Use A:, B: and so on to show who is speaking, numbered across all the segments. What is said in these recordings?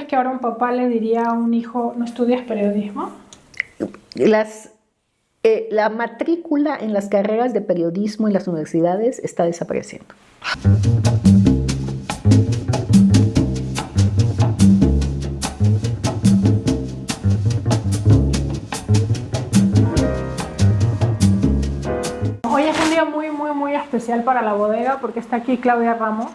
A: crees que ahora un papá le diría a un hijo, no estudias periodismo?
B: La matrícula en las carreras de periodismo en las universidades está desapareciendo.
A: Hoy es un día muy especial para La Bodega porque está aquí Claudia Ramos,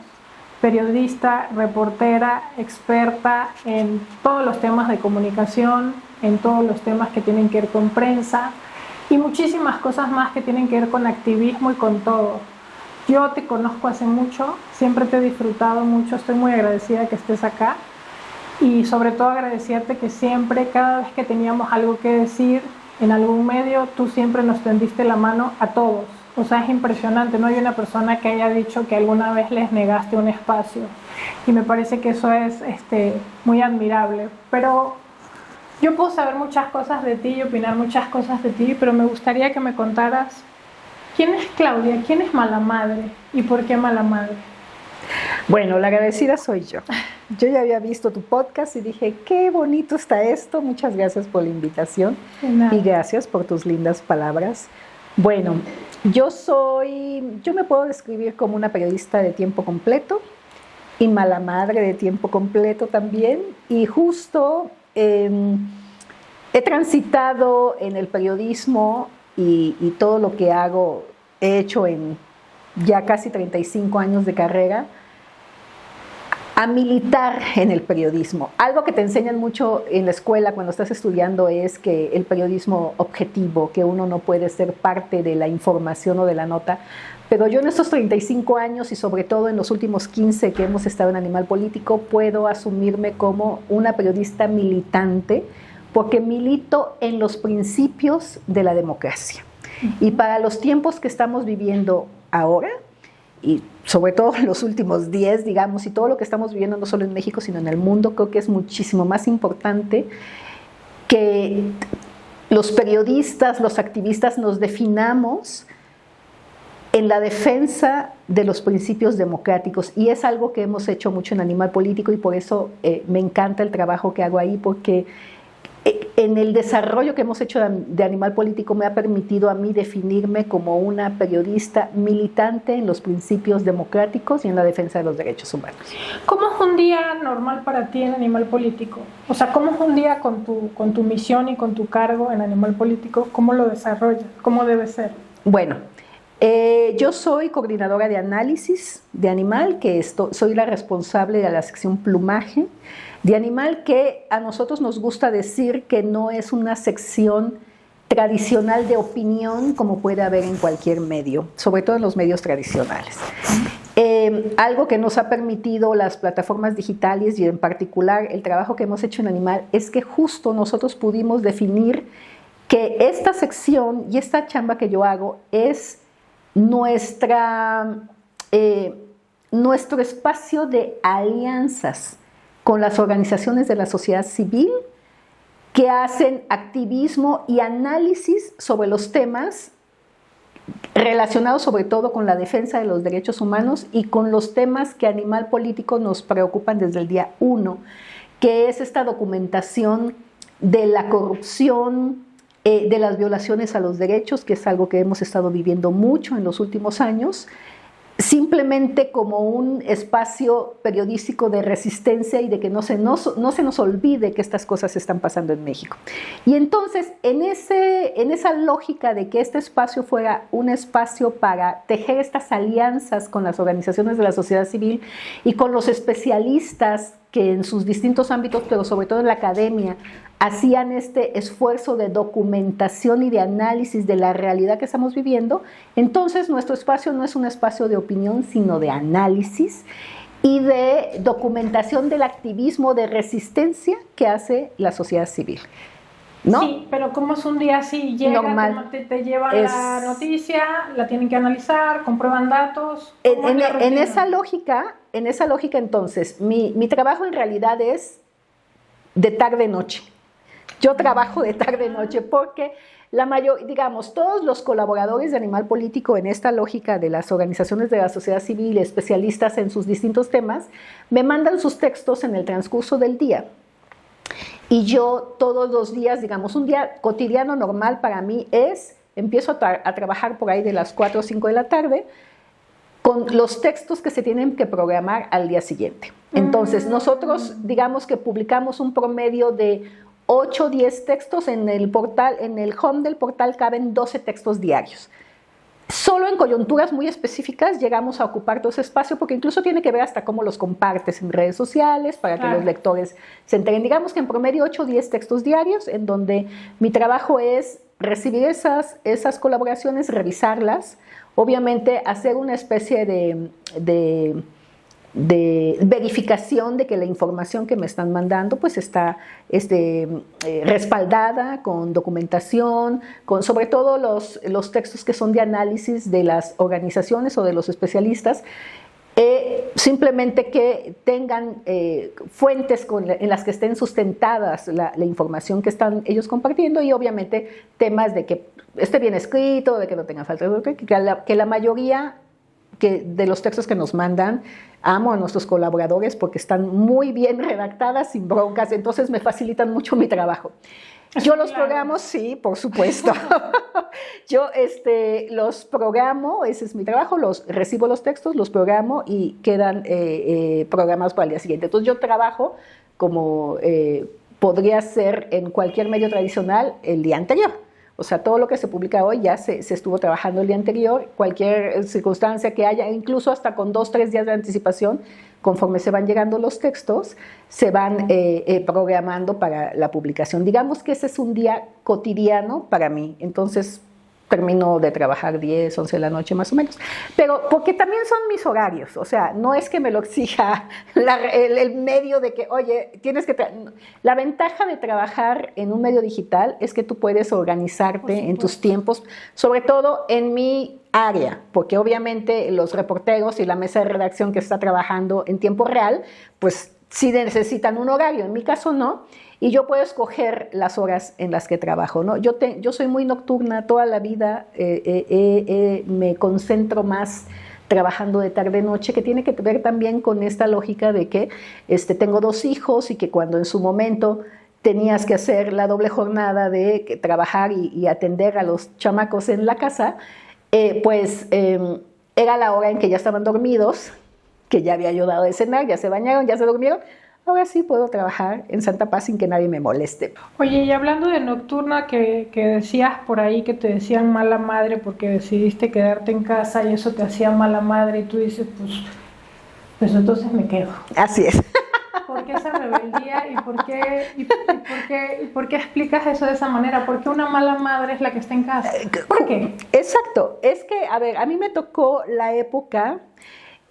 A: periodista, reportera, experta en todos los temas de comunicación, en todos los temas que tienen que ver con prensa y muchísimas cosas más que tienen que ver con activismo y con todo. Yo te conozco hace mucho, siempre te he disfrutado mucho, estoy muy agradecida que estés acá y sobre todo agradecerte que siempre, cada vez que teníamos algo que decir en algún medio, tú siempre nos tendiste la mano a todos. O sea, es impresionante, no hay una persona que haya dicho que alguna vez les negaste un espacio y me parece que eso es muy admirable. Pero yo puedo saber muchas cosas de ti y opinar muchas cosas de ti, pero me gustaría que me contaras quién es Claudia, quién es Mala Madre y por qué Mala Madre.
B: Bueno, la agradecida soy yo. Yo ya había visto tu podcast y dije, qué bonito está esto. Muchas gracias por la invitación y gracias por tus lindas palabras. Bueno, yo me puedo describir como una periodista de tiempo completo y mala madre de tiempo completo también. Y justo he transitado en el periodismo y todo lo que hago, he hecho en ya casi 35 años de carrera, a militar en el periodismo. Algo que te enseñan mucho en la escuela cuando estás estudiando es que el periodismo objetivo, que uno no puede ser parte de la información o de la nota, pero yo en estos 35 años y sobre todo en los últimos 15 que hemos estado en Animal Político, puedo asumirme como una periodista militante porque milito en los principios de la democracia. Y para los tiempos que estamos viviendo ahora, y sobre todo en los últimos 10, digamos, y todo lo que estamos viviendo no solo en México, sino en el mundo, creo que es muchísimo más importante que los periodistas, los activistas nos definamos en la defensa de los principios democráticos. Y es algo que hemos hecho mucho en Animal Político y por eso me encanta el trabajo que hago ahí, porque en el desarrollo que hemos hecho de Animal Político me ha permitido a mí definirme como una periodista militante en los principios democráticos y en la defensa de los derechos humanos.
A: ¿Cómo es un día normal para ti en Animal Político? O sea, ¿cómo es un día con tu misión y con tu cargo en Animal Político? ¿Cómo lo desarrollas? ¿Cómo debe ser?
B: Bueno, yo soy coordinadora de análisis de Animal, soy la responsable de la sección plumaje de Animal, que a nosotros nos gusta decir que no es una sección tradicional de opinión como puede haber en cualquier medio, sobre todo en los medios tradicionales. Algo que nos ha permitido las plataformas digitales y en particular el trabajo que hemos hecho en Animal es que justo nosotros pudimos definir que esta sección y esta chamba que yo hago es nuestro espacio de alianzas con las organizaciones de la sociedad civil que hacen activismo y análisis sobre los temas relacionados sobre todo con la defensa de los derechos humanos y con los temas que a Animal Político nos preocupan desde el día 1, que es esta documentación de la corrupción, de las violaciones a los derechos, que es algo que hemos estado viviendo mucho en los últimos años, simplemente como un espacio periodístico de resistencia y de que no se nos olvide que estas cosas están pasando en México. Y entonces, en esa lógica de que este espacio fuera un espacio para tejer estas alianzas con las organizaciones de la sociedad civil y con los especialistas que en sus distintos ámbitos, pero sobre todo en la academia, hacían este esfuerzo de documentación y de análisis de la realidad que estamos viviendo, entonces nuestro espacio no es un espacio de opinión, sino de análisis y de documentación del activismo de resistencia que hace la sociedad civil, ¿no?
A: Sí, pero ¿cómo es un día así? Llega, te llevan la noticia, la tienen que analizar, comprueban datos.
B: En esa lógica, entonces, mi trabajo en realidad es de tarde-noche. Yo trabajo de tarde-noche porque todos los colaboradores de Animal Político en esta lógica de las organizaciones de la sociedad civil, especialistas en sus distintos temas, me mandan sus textos en el transcurso del día. Y yo todos los días, digamos, un día cotidiano normal para mí empiezo a trabajar por ahí de las 4 o 5 de la tarde con los textos que se tienen que programar al día siguiente. Entonces, nosotros, digamos que publicamos un promedio de 8 o 10 textos en el portal, en el home del portal caben 12 textos diarios. Solo en coyunturas muy específicas llegamos a ocupar todo ese espacio, porque incluso tiene que ver hasta cómo los compartes en redes sociales para que los lectores se enteren. Digamos que en promedio 8 o 10 textos diarios, en donde mi trabajo es recibir esas colaboraciones, revisarlas, obviamente hacer una especie de verificación de que la información que me están mandando pues está respaldada con documentación, con sobre todo los textos que son de análisis de las organizaciones o de los especialistas, simplemente que tengan fuentes en las que estén sustentadas la información que están ellos compartiendo, y obviamente temas de que esté bien escrito, de que no tenga falta de que la mayoría de los textos que nos mandan, amo a nuestros colaboradores porque están muy bien redactadas, sin broncas, entonces me facilitan mucho mi trabajo. Yo los programo, sí, por supuesto. Yo los programo, ese es mi trabajo, recibo los textos, los programo y quedan programados para el día siguiente. Entonces yo trabajo como podría ser en cualquier medio tradicional el día anterior. O sea, todo lo que se publica hoy ya se estuvo trabajando el día anterior, cualquier circunstancia que haya, incluso hasta con 2 o 3 días de anticipación, conforme se van llegando los textos, se van programando para la publicación. Digamos que ese es un día cotidiano para mí, entonces termino de trabajar 10, 11 de la noche más o menos, pero porque también son mis horarios, o sea, no es que me lo exija el medio de que, oye, tienes que... La ventaja de trabajar en un medio digital es que tú puedes organizarte en tus tiempos, sobre todo en mi área, porque obviamente los reporteros y la mesa de redacción que está trabajando en tiempo real, pues sí necesitan un horario, en mi caso no, y yo puedo escoger las horas en las que trabajo, ¿no? Yo soy muy nocturna toda la vida, me concentro más trabajando de tarde-noche, que tiene que ver también con esta lógica de que tengo 2 hijos y que cuando en su momento tenías que hacer la doble jornada de trabajar y atender a los chamacos en la casa, era la hora en que ya estaban dormidos, que ya había ayudado a cenar, ya se bañaron, ya se durmieron. Ahora sí puedo trabajar en Santa Paz sin que nadie me moleste.
A: Oye, y hablando de nocturna, que decías por ahí que te decían mala madre porque decidiste quedarte en casa y eso te hacía mala madre, y tú dices, pues entonces me quedo.
B: Así es.
A: ¿Por qué esa rebeldía y por qué explicas eso de esa manera? ¿Por qué una mala madre es la que está en casa? ¿Por qué?
B: Exacto. Es que, a ver, a mí me tocó la época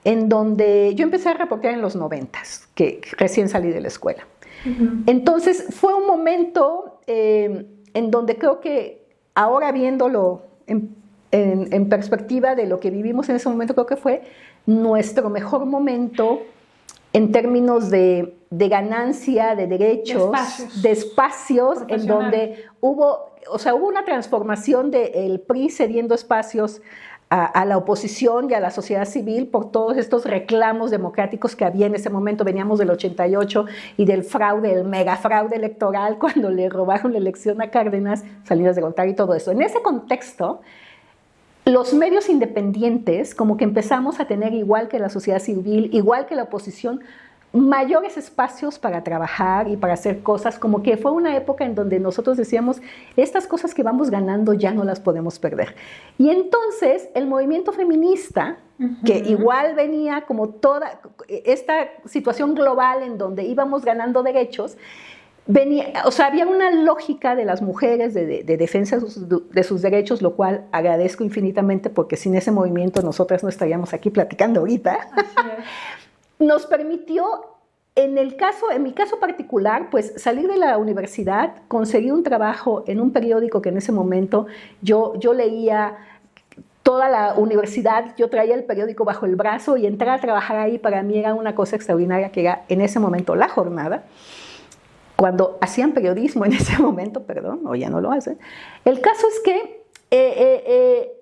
B: en donde yo empecé a reportear en los 90s, que recién salí de la escuela. Uh-huh. Entonces fue un momento en donde creo que ahora viéndolo en perspectiva de lo que vivimos en ese momento, creo que fue nuestro mejor momento en términos de ganancia, de derechos, de espacios en donde hubo una transformación del PRI cediendo espacios a la oposición y a la sociedad civil por todos estos reclamos democráticos que había en ese momento. Veníamos del 88 y del fraude, el megafraude electoral, cuando le robaron la elección a Cárdenas, Salinas de Gortari y todo eso. En ese contexto, los medios independientes como que empezamos a tener, igual que la sociedad civil, igual que la oposición, mayores espacios para trabajar y para hacer cosas, como que fue una época en donde nosotros decíamos, estas cosas que vamos ganando ya no las podemos perder. Y entonces el movimiento feminista, uh-huh, que igual venía como toda esta situación global en donde íbamos ganando derechos, había una lógica de las mujeres de defensa de sus derechos, lo cual agradezco infinitamente, porque sin ese movimiento nosotras no estaríamos aquí platicando ahorita. Así es. Nos permitió, en mi caso particular, pues salir de la universidad, conseguir un trabajo en un periódico que en ese momento yo leía toda la universidad, yo traía el periódico bajo el brazo, y entrar a trabajar ahí para mí era una cosa extraordinaria, que era en ese momento La Jornada, cuando hacían periodismo en ese momento, perdón, o ya no lo hacen. El caso es que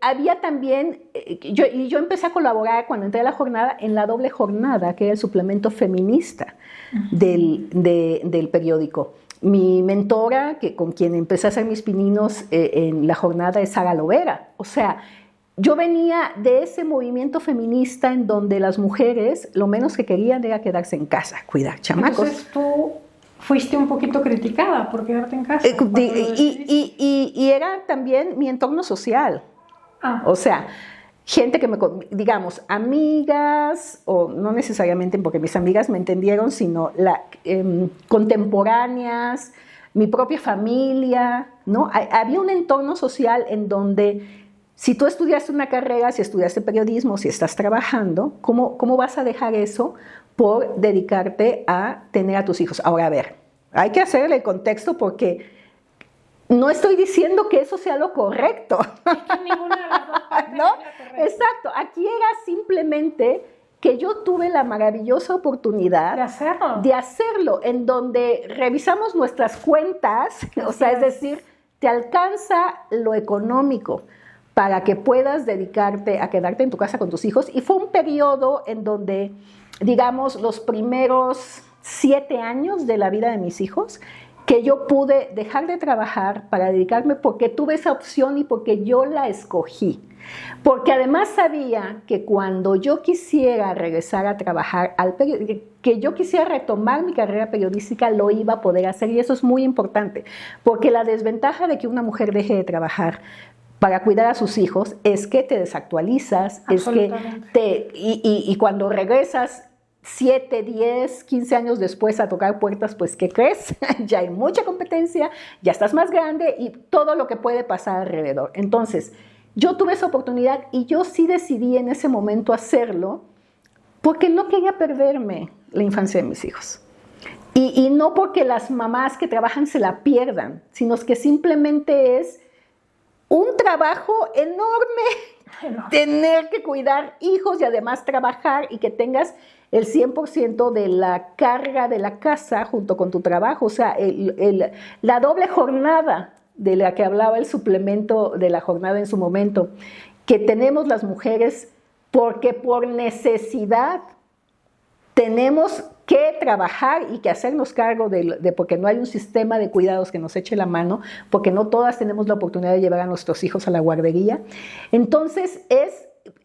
B: había también, yo empecé a colaborar cuando entré a la jornada en La Doble Jornada, que era el suplemento feminista del periódico. Mi mentora, con quien empecé a hacer mis pininos en la jornada, es Sara Lovera. O sea, yo venía de ese movimiento feminista en donde las mujeres lo menos que querían era quedarse en casa, cuidar chamacos.
A: Entonces tú fuiste un poquito criticada por quedarte en casa.
B: Y era también mi entorno social. O sea, gente que digamos, amigas, o no necesariamente porque mis amigas me entendieron, sino contemporáneas, mi propia familia, ¿no? Había un entorno social en donde si tú estudiaste una carrera, si estudiaste periodismo, si estás trabajando, ¿cómo vas a dejar eso por dedicarte a tener a tus hijos? Ahora, a ver, hay que hacerle el contexto porque no estoy diciendo que eso sea lo correcto.
A: Es que ninguna de las dos partes
B: ¿no?
A: es la correcta.
B: Exacto, aquí era simplemente que yo tuve la maravillosa oportunidad
A: de
B: hacerlo, en donde revisamos nuestras cuentas, o sea, es decir, te alcanza lo económico para que puedas dedicarte a quedarte en tu casa con tus hijos. Y fue un periodo en donde, digamos, los primeros 7 años de la vida de mis hijos, que yo pude dejar de trabajar para dedicarme porque tuve esa opción y porque yo la escogí. Porque además sabía que cuando yo quisiera regresar a trabajar, que yo quisiera retomar mi carrera periodística, lo iba a poder hacer. Y eso es muy importante, porque la desventaja de que una mujer deje de trabajar para cuidar a sus hijos es que te desactualizas, es que y cuando regresas 7, 10, 15 años después a tocar puertas, pues ¿qué crees? Ya hay mucha competencia, ya estás más grande y todo lo que puede pasar alrededor. Entonces, yo tuve esa oportunidad y yo sí decidí en ese momento hacerlo porque no quería perderme la infancia de mis hijos. Y no porque las mamás que trabajan se la pierdan, sino que simplemente es un trabajo enorme tener que cuidar hijos y además trabajar y que tengas el 100% de la carga de la casa junto con tu trabajo. O sea, la doble jornada de la que hablaba el suplemento de la jornada en su momento, que tenemos las mujeres porque por necesidad tenemos que trabajar y que hacernos cargo de porque no hay un sistema de cuidados que nos eche la mano, porque no todas tenemos la oportunidad de llevar a nuestros hijos a la guardería. Entonces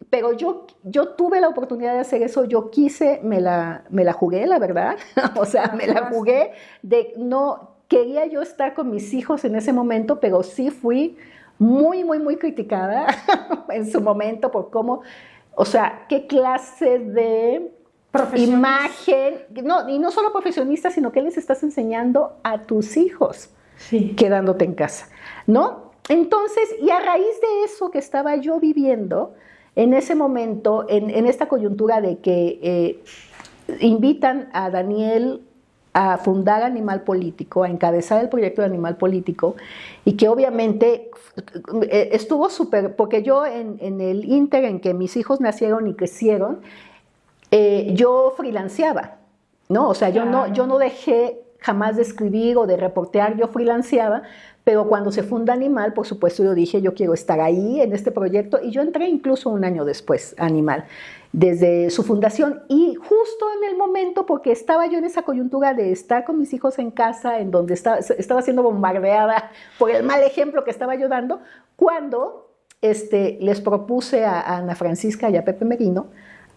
B: pero yo tuve la oportunidad de hacer eso, yo quise, me la jugué, la verdad, o sea, me la jugué, no quería yo estar con mis hijos en ese momento, pero sí fui muy, muy, muy criticada en su momento por cómo, o sea, qué clase de imagen, y no solo profesionistas, sino que les estás enseñando a tus hijos quedándote en casa, ¿no? Entonces, y a raíz de eso que estaba yo viviendo, en ese momento, en esta coyuntura de que invitan a Daniel a fundar Animal Político, a encabezar el proyecto de Animal Político, y que obviamente estuvo súper, porque yo en el ínter en que mis hijos nacieron y crecieron, yo freelanceaba, ¿no? O sea, yo no dejé jamás de escribir o de reportear, yo freelanceaba, pero cuando se funda Animal, por supuesto, yo dije, yo quiero estar ahí en este proyecto, y yo entré incluso un año después a Animal, desde su fundación, y justo en el momento, porque estaba yo en esa coyuntura de estar con mis hijos en casa, en donde estaba siendo bombardeada por el mal ejemplo que estaba yo dando, cuando les propuse a Ana Francisca y a Pepe Merino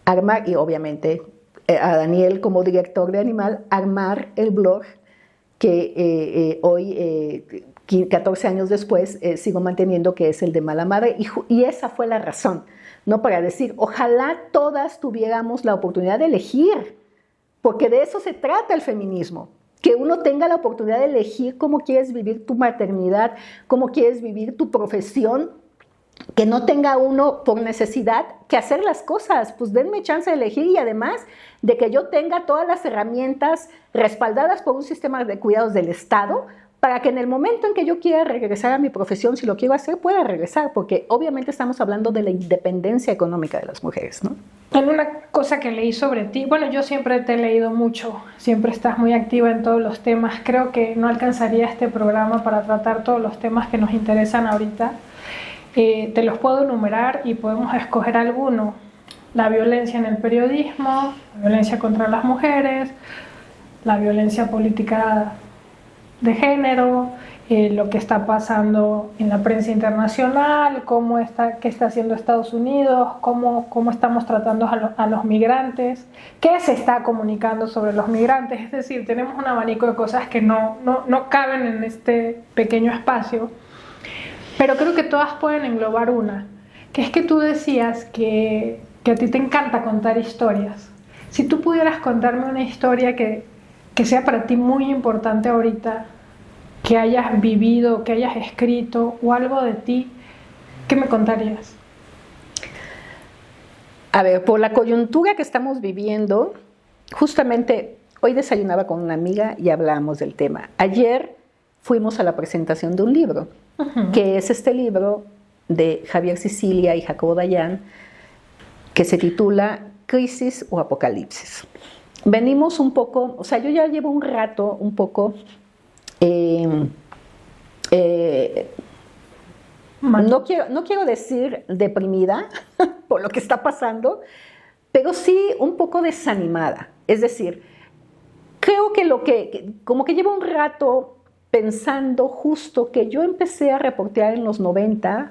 B: armar, y obviamente a Daniel como director de Animal, armar el blog que hoy, 14 años después, sigo manteniendo, que es el de Mala Madre, y esa fue la razón, ¿no? Para decir, ojalá todas tuviéramos la oportunidad de elegir, porque de eso se trata el feminismo, que uno tenga la oportunidad de elegir cómo quieres vivir tu maternidad, cómo quieres vivir tu profesión, que no tenga uno por necesidad que hacer las cosas, pues denme chance de elegir, y además de que yo tenga todas las herramientas respaldadas por un sistema de cuidados del Estado, para que en el momento en que yo quiera regresar a mi profesión, si lo quiero hacer, pueda regresar, porque obviamente estamos hablando de la independencia económica de las mujeres, ¿no?
A: En una cosa que leí sobre ti, bueno, yo siempre te he leído mucho, siempre estás muy activa en todos los temas, creo que no alcanzaría este programa para tratar todos los temas que nos interesan ahorita. Te los puedo enumerar y podemos escoger alguno. La violencia en el periodismo, la violencia contra las mujeres, la violencia política de género, lo que está pasando en la prensa internacional, qué está haciendo Estados Unidos, cómo estamos tratando a los migrantes, qué se está comunicando sobre los migrantes. Es decir, tenemos un abanico de cosas que no caben en este pequeño espacio, pero creo que todas pueden englobar una, que es que tú decías que a ti te encanta contar historias. Si tú pudieras contarme una historia que sea para ti muy importante ahorita, que hayas vivido, que hayas escrito o algo de ti, ¿qué me contarías?
B: A ver, por la coyuntura que estamos viviendo, justamente hoy desayunaba con una amiga y hablábamos del tema. Ayer fuimos a la presentación de un libro, que es este libro de Javier Sicilia y Jacobo Dayan, que se titula Crisis o Apocalipsis. Venimos un poco, o sea, yo ya llevo un rato un poco no quiero decir deprimida por lo que está pasando, pero sí un poco desanimada. Es decir, creo que como que llevo un rato pensando justo que yo empecé a reportear en los 90,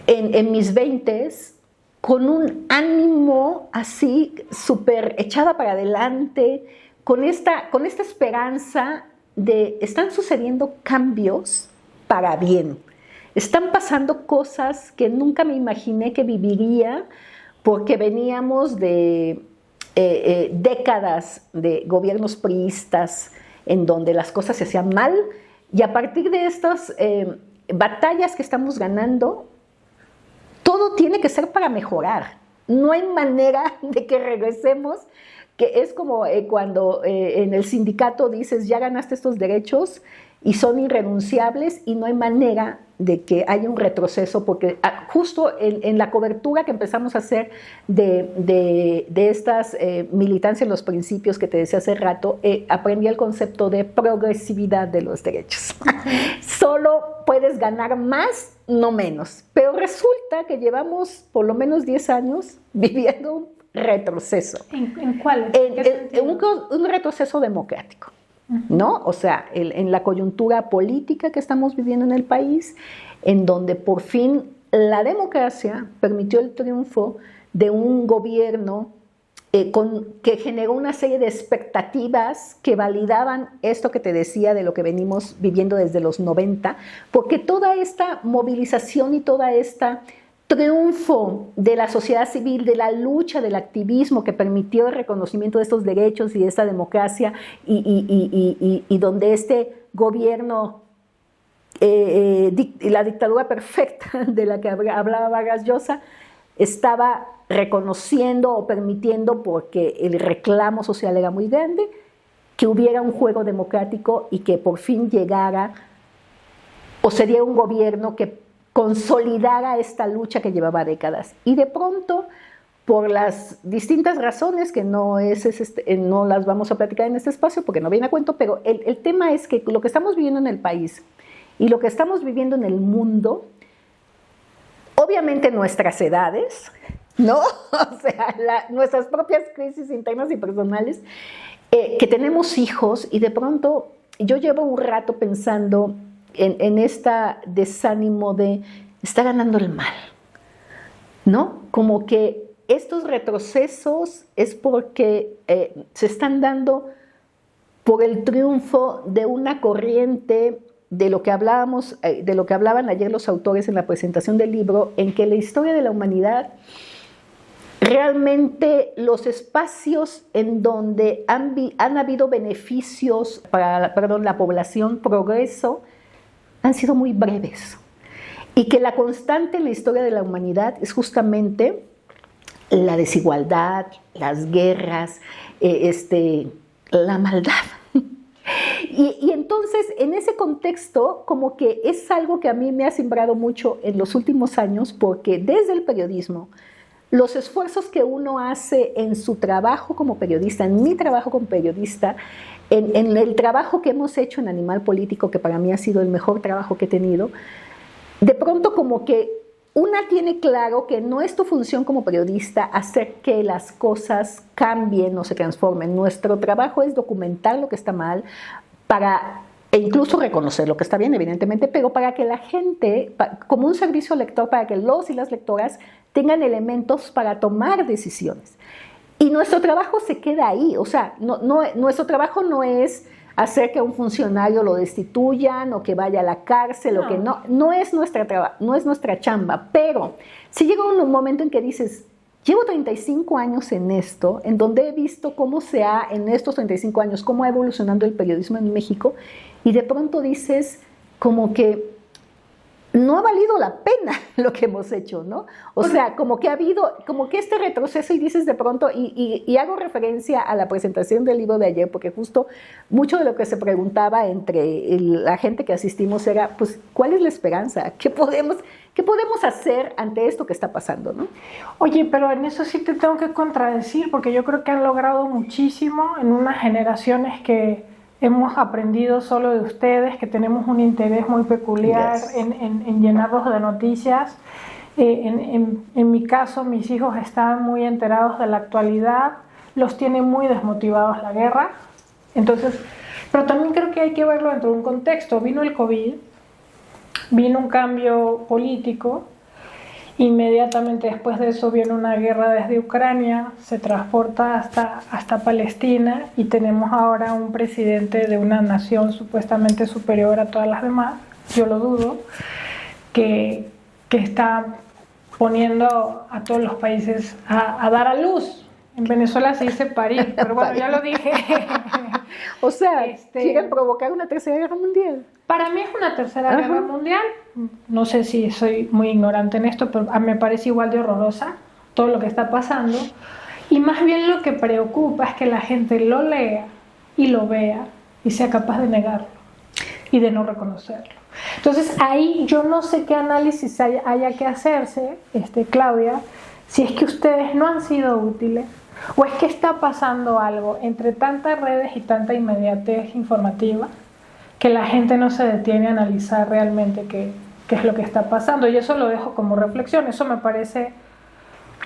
B: en mis 20s, con un ánimo así súper echada para adelante, con esta esperanza de están sucediendo cambios para bien. Están pasando cosas que nunca me imaginé que viviría, porque veníamos de décadas de gobiernos priistas en donde las cosas se hacían mal, y a partir de estas batallas que estamos ganando, todo tiene que ser para mejorar. No hay manera de que regresemos, que es como cuando en el sindicato dices, ya ganaste estos derechos y son irrenunciables y no hay manera de que haya un retroceso, porque justo en la cobertura que empezamos a hacer de estas militancias en los principios que te decía hace rato, aprendí el concepto de progresividad de los derechos. Solo puedes ganar más, no menos. Pero resulta que llevamos por lo menos 10 años viviendo un retroceso.
A: ¿En cuál?
B: Un retroceso democrático, ¿no? O sea, en la coyuntura política que estamos viviendo en el país, en donde por fin la democracia permitió el triunfo de un gobierno que generó una serie de expectativas que validaban esto que te decía de lo que venimos viviendo desde los 90, porque toda esta movilización y toda esta triunfo de la sociedad civil, de la lucha, del activismo que permitió el reconocimiento de estos derechos y de esta democracia, y donde este gobierno, la dictadura perfecta de la que hablaba Vargas Llosa, estaba reconociendo o permitiendo, porque el reclamo social era muy grande, que hubiera un juego democrático y que por fin llegara o se diera un gobierno que consolidara esta lucha que llevaba décadas. Y de pronto, por las distintas razones que no las vamos a platicar en este espacio porque no viene a cuento, pero el tema es que lo que estamos viviendo en el país y lo que estamos viviendo en el mundo, obviamente nuestras edades, ¿no? O sea, nuestras propias crisis internas y personales, que tenemos hijos, y de pronto yo llevo un rato pensando en este desánimo de está ganando el mal, ¿no? Como que estos retrocesos es porque se están dando por el triunfo de una corriente de lo que hablaban ayer los autores en la presentación del libro, en que la historia de la humanidad, realmente los espacios en donde han habido beneficios para la población, progreso, han sido muy breves. Y que la constante en la historia de la humanidad es justamente la desigualdad, las guerras, la maldad. Y entonces, en ese contexto, como que es algo que a mí me ha sembrado mucho en los últimos años, porque desde el periodismo, los esfuerzos que uno hace en su trabajo como periodista, en mi trabajo como periodista, en el trabajo que hemos hecho en Animal Político, que para mí ha sido el mejor trabajo que he tenido, de pronto como que una tiene claro que no es tu función como periodista hacer que las cosas cambien o se transformen. Nuestro trabajo es documentar lo que está mal e incluso reconocer lo que está bien, evidentemente, pero para que la gente, como un servicio lector, para que los y las lectoras tengan elementos para tomar decisiones. Y nuestro trabajo se queda ahí, o sea, nuestro trabajo no es hacer que a un funcionario lo destituyan o que vaya a la cárcel, o que no es nuestra chamba, pero si llega un momento en que dices, llevo 35 años en esto, en donde he visto en estos 35 años, cómo ha evolucionado el periodismo en México, y de pronto dices como que no ha valido la pena lo que hemos hecho, ¿no? O sea, como que ha habido, como que este retroceso, y dices de pronto, y hago referencia a la presentación del libro de ayer, porque justo mucho de lo que se preguntaba entre la gente que asistimos era, pues, ¿cuál es la esperanza? ¿Qué podemos hacer ante esto que está pasando, no?
A: Oye, pero en eso sí te tengo que contradecir, porque yo creo que han logrado muchísimo en unas generaciones que hemos aprendido solo de ustedes, que tenemos un interés muy peculiar en llenarlos de noticias. En mi caso, mis hijos están muy enterados de la actualidad, los tiene muy desmotivados la guerra. Entonces, pero también creo que hay que verlo dentro de un contexto. Vino el COVID, vino un cambio político, inmediatamente después de eso viene una guerra desde Ucrania, se transporta hasta Palestina, y tenemos ahora un presidente de una nación supuestamente superior a todas las demás, yo lo dudo, que está poniendo a todos los países a dar a luz. En Venezuela se dice parir, pero bueno, ya lo dije.
B: O sea, quieren provocar una tercera guerra mundial.
A: Para mí es una tercera guerra mundial. No sé si soy muy ignorante en esto, pero me parece igual de horrorosa todo lo que está pasando. Y más bien lo que preocupa es que la gente lo lea y lo vea y sea capaz de negarlo y de no reconocerlo. Entonces ahí yo no sé qué análisis haya que hacerse, Claudia, si es que ustedes no han sido útiles, o es que está pasando algo entre tantas redes y tanta inmediatez informativa que la gente no se detiene a analizar realmente qué es lo que está pasando. Y eso lo dejo como reflexión. Eso me parece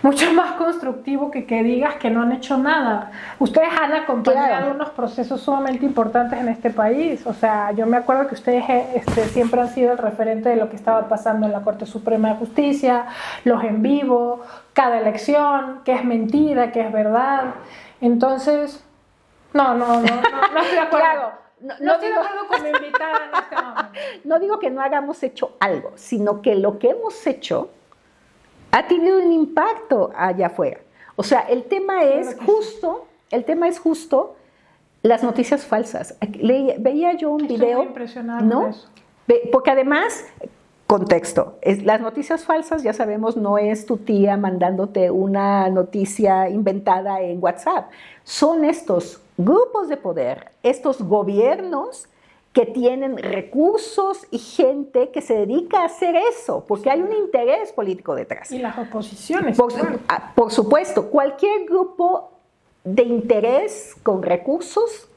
A: mucho más constructivo que digas que no han hecho nada. Ustedes han acompañado unos procesos sumamente importantes en este país. O sea, yo me acuerdo que ustedes siempre han sido el referente de lo que estaba pasando en la Corte Suprema de Justicia, los en vivo, cada elección, qué es mentira, qué es verdad. Entonces, no estoy de acuerdo. No estoy de acuerdo con mi invitada en este momento.
B: No digo que no hayamos hecho algo, sino que lo que hemos hecho ha tenido un impacto allá afuera. O sea, el tema es justo las noticias falsas. Veía yo un video,
A: muy impresionante,
B: ¿no?
A: Eso.
B: Porque además, contexto, las noticias falsas, ya sabemos, no es tu tía mandándote una noticia inventada en WhatsApp. Son estos grupos de poder, estos gobiernos que tienen recursos y gente que se dedica a hacer eso, porque hay un interés político detrás.
A: Y las oposiciones.
B: Por supuesto, cualquier grupo de interés con recursos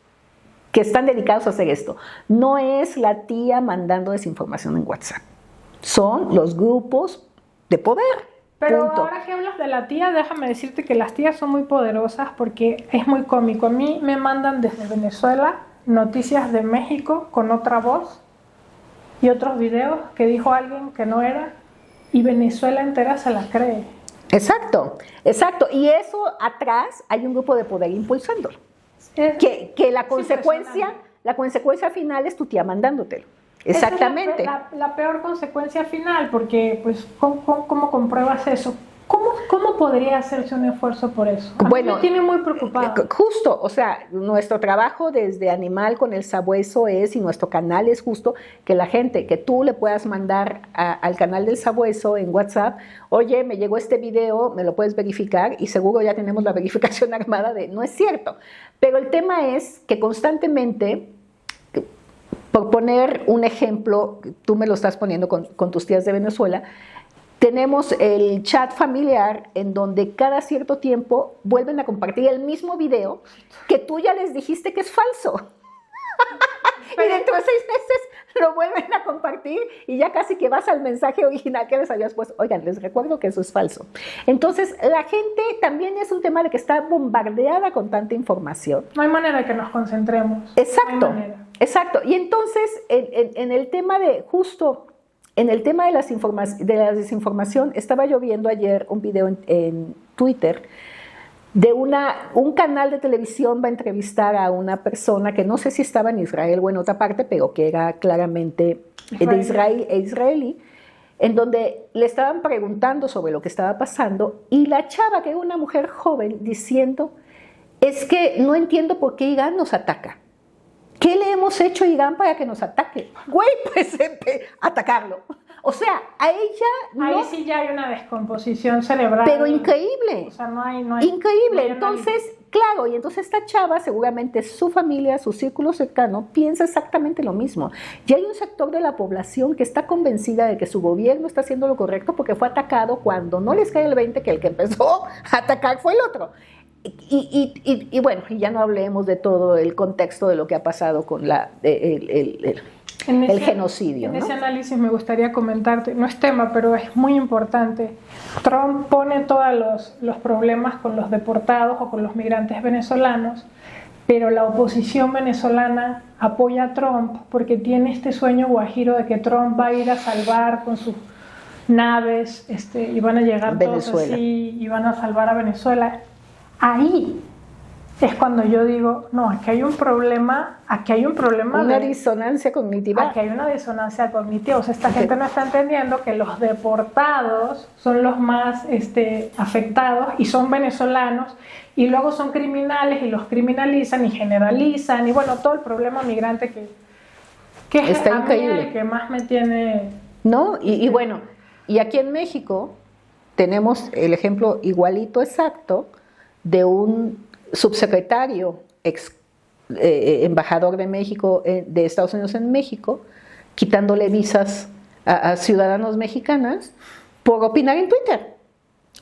B: que están dedicados a hacer esto. No es la tía mandando desinformación en WhatsApp. Son los grupos de poder.
A: Pero
B: punto.
A: Ahora que hablas de la tía, déjame decirte que las tías son muy poderosas porque es muy cómico. A mí me mandan desde Venezuela noticias de México con otra voz y otros videos que dijo alguien que no era, y Venezuela entera se la cree.
B: Exacto. Y eso atrás hay un grupo de poder impulsándolo. Que la consecuencia final es tu tía mandándotelo. Exactamente.
A: Esa es la peor consecuencia final, porque pues ¿cómo compruebas eso? ¿Cómo podría hacerse un esfuerzo por eso? Me tiene muy preocupada.
B: Justo, o sea, nuestro trabajo desde Animal con el Sabueso y nuestro canal es justo que la gente, que tú le puedas mandar al canal del Sabueso en WhatsApp, oye, me llegó este video, me lo puedes verificar, y seguro ya tenemos la verificación armada de no es cierto. Pero el tema es que constantemente, por poner un ejemplo, tú me lo estás poniendo con tus tías de Venezuela, tenemos el chat familiar en donde cada cierto tiempo vuelven a compartir el mismo video que tú ya les dijiste que es falso. Y dentro de 6 meses lo vuelven a compartir y ya casi que vas al mensaje original que les habías puesto. Oigan, les recuerdo que eso es falso. Entonces, la gente también es un tema de que está bombardeada con tanta información.
A: No hay manera de que nos concentremos.
B: Exacto,
A: no hay manera.
B: Exacto. Y entonces, en el tema de justo... En el tema de la desinformación, estaba yo viendo ayer un video en Twitter de un canal de televisión va a entrevistar a una persona que no sé si estaba en Israel o en otra parte, pero que era claramente de Israel e israelí, en donde le estaban preguntando sobre lo que estaba pasando y la chava, que era una mujer joven, diciendo, es que no entiendo por qué Irán nos ataca. ¿Qué le hemos hecho a Irán para que nos ataque? Güey, pues atacarlo. O sea, a ella no...
A: Ahí sí ya hay una descomposición cerebral.
B: Pero increíble.
A: O sea, no hay
B: increíble.
A: No hay
B: entonces, claro, y entonces esta chava, seguramente su familia, su círculo cercano, piensa exactamente lo mismo. Y hay un sector de la población que está convencida de que su gobierno está haciendo lo correcto porque fue atacado cuando no les cae el 20 que el que empezó a atacar fue el otro. Y bueno, y ya no hablemos de todo el contexto de lo que ha pasado con el genocidio.
A: En ese análisis me gustaría comentarte, no es tema, pero es muy importante. Trump pone todos los problemas con los deportados o con los migrantes venezolanos, pero la oposición venezolana apoya a Trump porque tiene este sueño guajiro de que Trump va a ir a salvar con sus naves y van a llegar todos así y van a salvar a Venezuela. Ahí es cuando yo digo, no, aquí hay un problema.
B: Una disonancia cognitiva.
A: Aquí hay una disonancia cognitiva. O sea, esta gente no está entendiendo que los deportados son los más afectados y son venezolanos y luego son criminales y los criminalizan y generalizan y bueno, todo el problema migrante que es
B: está
A: a
B: increíble.
A: mí el que más me tiene...
B: ¿No? Y bueno, y aquí en México tenemos el ejemplo igualito exacto de un subsecretario, embajador de México, de Estados Unidos en México, quitándole visas a ciudadanos mexicanas por opinar en Twitter.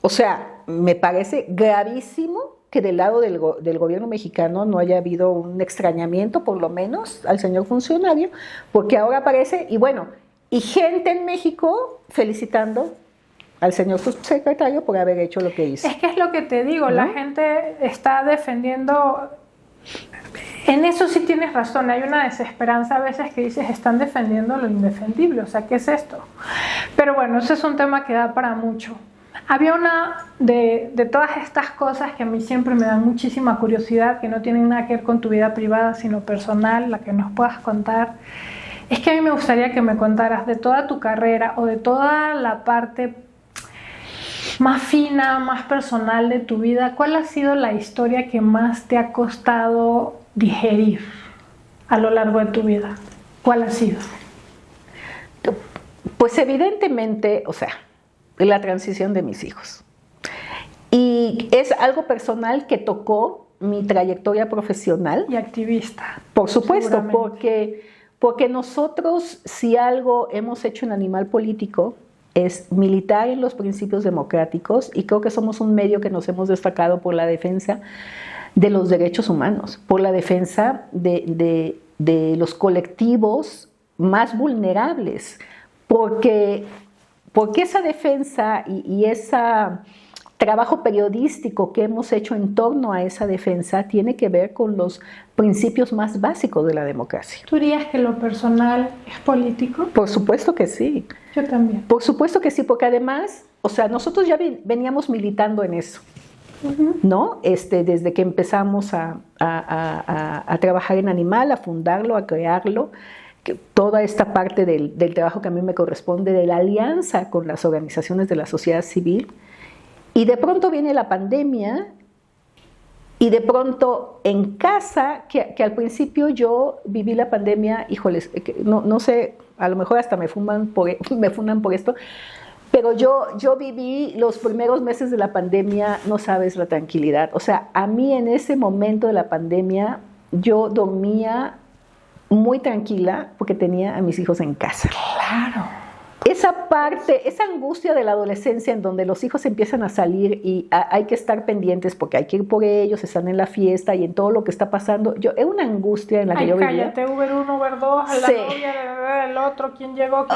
B: O sea, me parece gravísimo que del lado del gobierno mexicano no haya habido un extrañamiento, por lo menos, al señor funcionario, porque ahora aparece, y bueno, y gente en México felicitando al señor subsecretario por haber hecho lo que hizo.
A: Es que es lo que te digo, ¿no? La gente está defendiendo, en eso sí tienes razón, hay una desesperanza a veces que dices, están defendiendo lo indefendible, o sea, ¿qué es esto? Pero bueno, ese es un tema que da para mucho. Había una de todas estas cosas que a mí siempre me dan muchísima curiosidad, que no tienen nada que ver con tu vida privada, sino personal, la que nos puedas contar. Es que a mí me gustaría que me contaras de toda tu carrera o de toda la parte más fina, más personal de tu vida, ¿cuál ha sido la historia que más te ha costado digerir a lo largo de tu vida? ¿Cuál ha sido?
B: Pues evidentemente, o sea, la transición de mis hijos. Y es algo personal que tocó mi trayectoria profesional.
A: Y activista.
B: Por supuesto, porque nosotros, si algo hemos hecho en Animal Político, es militar en los principios democráticos y creo que somos un medio que nos hemos destacado por la defensa de los derechos humanos, por la defensa de los colectivos más vulnerables, porque esa defensa y ese trabajo periodístico que hemos hecho en torno a esa defensa tiene que ver con los principios más básicos de la democracia.
A: ¿Tú dirías que lo personal es político?
B: Por supuesto que sí.
A: Yo también.
B: Por supuesto que sí, porque además, o sea, nosotros ya veníamos militando en eso, ¿no? Desde que empezamos a trabajar en Animal, a fundarlo, a crearlo, que toda esta parte del trabajo que a mí me corresponde, de la alianza con las organizaciones de la sociedad civil, y de pronto viene la pandemia, y de pronto en casa, que al principio yo viví la pandemia, híjoles, no sé, a lo mejor hasta me fundan por esto, pero yo viví los primeros meses de la pandemia, no sabes la tranquilidad. O sea, a mí en ese momento de la pandemia, yo dormía muy tranquila porque tenía a mis hijos en casa.
A: Claro.
B: esa parte, esa angustia de la adolescencia en donde los hijos empiezan a salir y hay que estar pendientes porque hay que ir por ellos, están en la fiesta y en todo lo que está pasando. Es una angustia en la que yo vivía.
A: Cállate, Uber 1, Uber 2, a la novia, el otro, ¿quién llegó?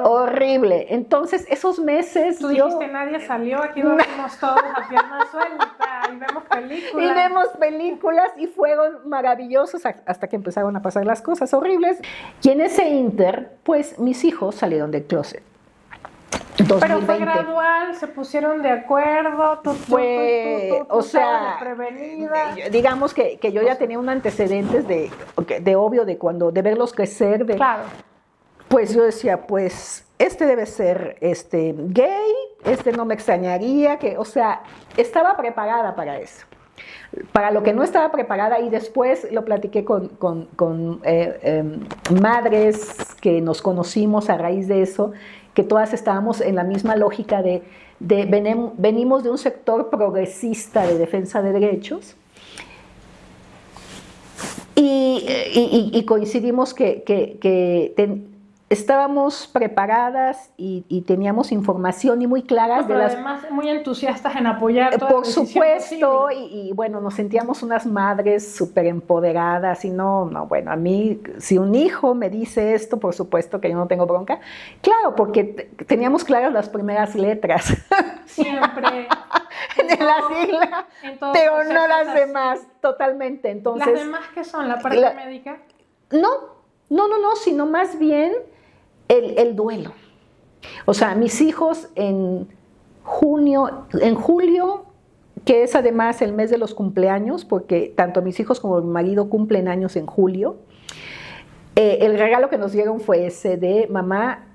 B: Horrible. Entonces, esos meses...
A: Tú dijiste, nadie salió, aquí dormimos todos a pierna suelta y vemos películas.
B: Y vemos películas y fueron maravillosos hasta que empezaron a pasar las cosas horribles. Y en ese inter, pues mis hijos salieron del closet. 2020.
A: Pero fue gradual, se pusieron de acuerdo, tú
B: o sea,
A: prevenida.
B: Digamos que yo ya tenía un antecedentes de obvio de verlos crecer,
A: claro.
B: Pues yo decía, pues este debe ser gay, no me extrañaría o sea, estaba preparada para eso. Para lo que no estaba preparada, y después lo platiqué con madres que nos conocimos a raíz de eso, que todas estábamos en la misma lógica venimos de un sector progresista de defensa de derechos y coincidimos que estábamos preparadas y teníamos información y muy claras
A: pero además muy entusiastas en apoyar toda
B: por supuesto y bueno, nos sentíamos unas madres súper empoderadas y bueno, a mí si un hijo me dice esto, por supuesto que yo no tengo bronca, claro, porque teníamos claras las primeras letras
A: siempre
B: de la sigla, pero no las demás, totalmente. Entonces,
A: ¿las demás qué son? ¿La parte médica?
B: No, sino más bien el duelo. O sea, mis hijos en julio, que es además el mes de los cumpleaños, porque tanto mis hijos como mi marido cumplen años en julio, el regalo que nos dieron fue ese de mamá,